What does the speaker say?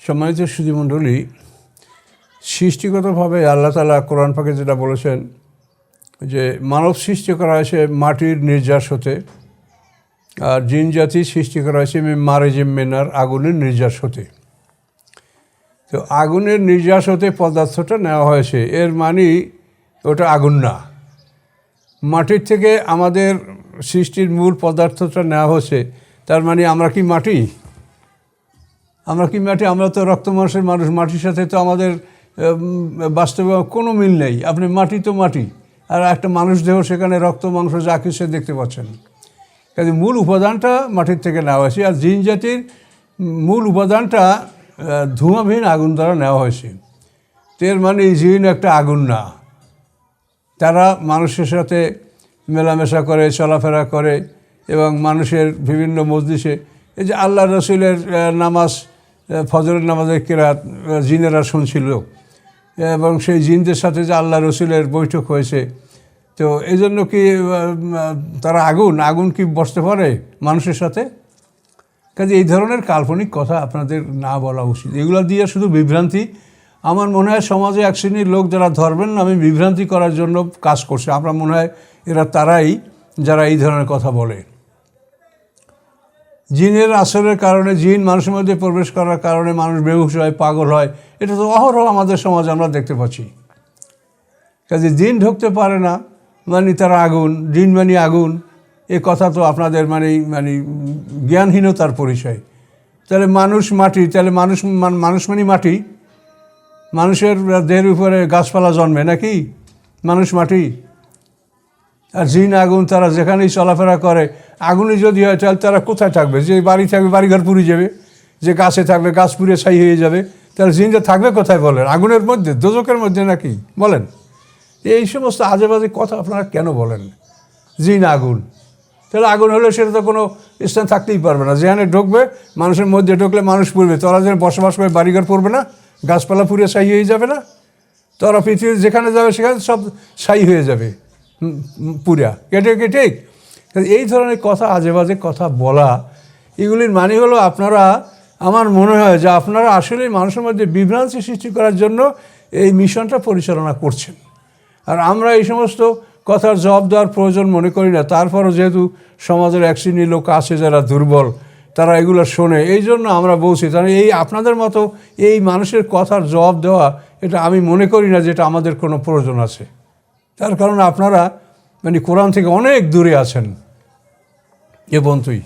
সম্মানিত সুধীমণ্ডলী, সৃষ্টিগতভাবে আল্লাহ তাআলা কোরআন পাকে যেটা বলেছেন যে মানব সৃষ্টি করা হয়েছে মাটির নির্যাস হতে, আর জিন জাতি সৃষ্টি করা হয়েছে মারেজিম মেনার আগুনের নির্যাস হতে। তো আগুনের নির্যাস হতে পদার্থটা নেওয়া হয়েছে, এর মানে ওটা আগুন না। মাটির থেকে আমাদের সৃষ্টির মূল পদার্থটা নেওয়া হয়েছে, তার মানে আমরা কি মাটি? আমরা তো রক্ত মাংসের মানুষ। মাটির সাথে তো আমাদের বাস্তবে কোনো মিল নেই। আপনি মাটি তো মাটি, আর একটা মানুষ দেহ, সেখানে রক্ত মাংস যা কিছু দেখতে পাচ্ছেন। কাজে মূল উপাদানটা মাটির থেকে নেওয়া হয়েছে। আর জিন জাতির মূল উপাদানটা ধোঁয়াবিহীন আগুন দ্বারা নেওয়া হয়েছে। এর মানে জিন একটা আগুন না। তারা মানুষের সাথে মেলামেশা করে, চলাফেরা করে এবং মানুষের বিভিন্ন মজলিসে, এই যে আল্লাহ রসুলের নামাজ, ফজরের নামাজের কেরাত জিনেরা শুনছিল, এবং সেই জিনদের সাথে যে আল্লাহ রসুলের বৈঠক হয়েছে। তো এই জন্য কি তারা আগুন কি বসতে পারে মানুষের সাথে? কাজে এই ধরনের কাল্পনিক কথা আপনাদের না বলা উচিত। এগুলো দিয়ে শুধু বিভ্রান্তি, আমার মনে হয় সমাজে এক শ্রেণীর লোক যারা ধর্মের নামে বিভ্রান্তি করার জন্য কাজ করছে। আমরা মনে হয় এরা তারাই যারা এই ধরনের কথা বলে। জিনের আসরের কারণে, জিন মানুষের মধ্যে প্রবেশ করার কারণে মানুষ বেহুশ হয়, পাগল হয়, এটা তো অহরহ আমাদের সমাজে আমরা দেখতে পাচ্ছি। কাজে জিন ঢুকতে পারে না মানে তারা আগুন, জিন মানে আগুন, এ কথা তো আপনাদের মানে জ্ঞানহীনতার পরিচয়। তাহলে মানুষ মাটি, তাহলে মানুষ মানে মাটি? মানুষের দেহের উপরে গাছপালা জন্মে নাকি? মানুষ মাটি আর জিন আগুন, তারা যেখানেই চলাফেরা করে। আগুনই যদি হয় তাহলে তারা কোথায় থাকবে? যে বাড়ি থাকবে বাড়িঘর পুড়ে যাবে, যে গাছে থাকবে গাছ পুড়ে ছাই হয়ে যাবে। তাহলে জিনটা থাকবে কোথায় বলেন? আগুনের মধ্যে, দোজখের মধ্যে নাকি? বলেন, এই সমস্ত আজে বাজে কথা আপনারা কেন বলেন? জিন আগুন, তাহলে আগুন হলে সেটা তো কোনো স্থান থাকতেই পারবে না। যেখানে ঢুকবে, মানুষের মধ্যে ঢুকলে মানুষ পুড়বে। তোরা যেন বসবাস করে বাড়িঘর পড়বে না, গাছপালা পুড়ে ছাই হয়ে যাবে না? তোরা পৃথিবীর যেখানে যাবে সেখানে সব ছাই হয়ে যাবে পুরা, কেটে ঠিক। এই ধরনের কথা, আজে বাজে কথা বলা, এগুলির মানে হলো আপনারা, আমার মনে হয় যে আপনারা আসলে মানুষের মধ্যে বিভ্রান্তি সৃষ্টি করার জন্য এই মিশনটা পরিচালনা করছেন। আর আমরা এই সমস্ত কথার জবাব দেওয়ার প্রয়োজন মনে করি না। তারপরও যেহেতু সমাজের এক শ্রেণীর লোক আছে যারা দুর্বল, তারা এগুলো শোনে, এই জন্য আমরা বলছি। তাহলে এই আপনাদের মতো এই মানুষের কথার জবাব দেওয়া, এটা আমি মনে করি না যে এটা আমাদের কোনো প্রয়োজন আছে। তার কারণ আপনারা মানে কোরআন থেকে অনেক দূরে আছেন। এ পর্যন্তই।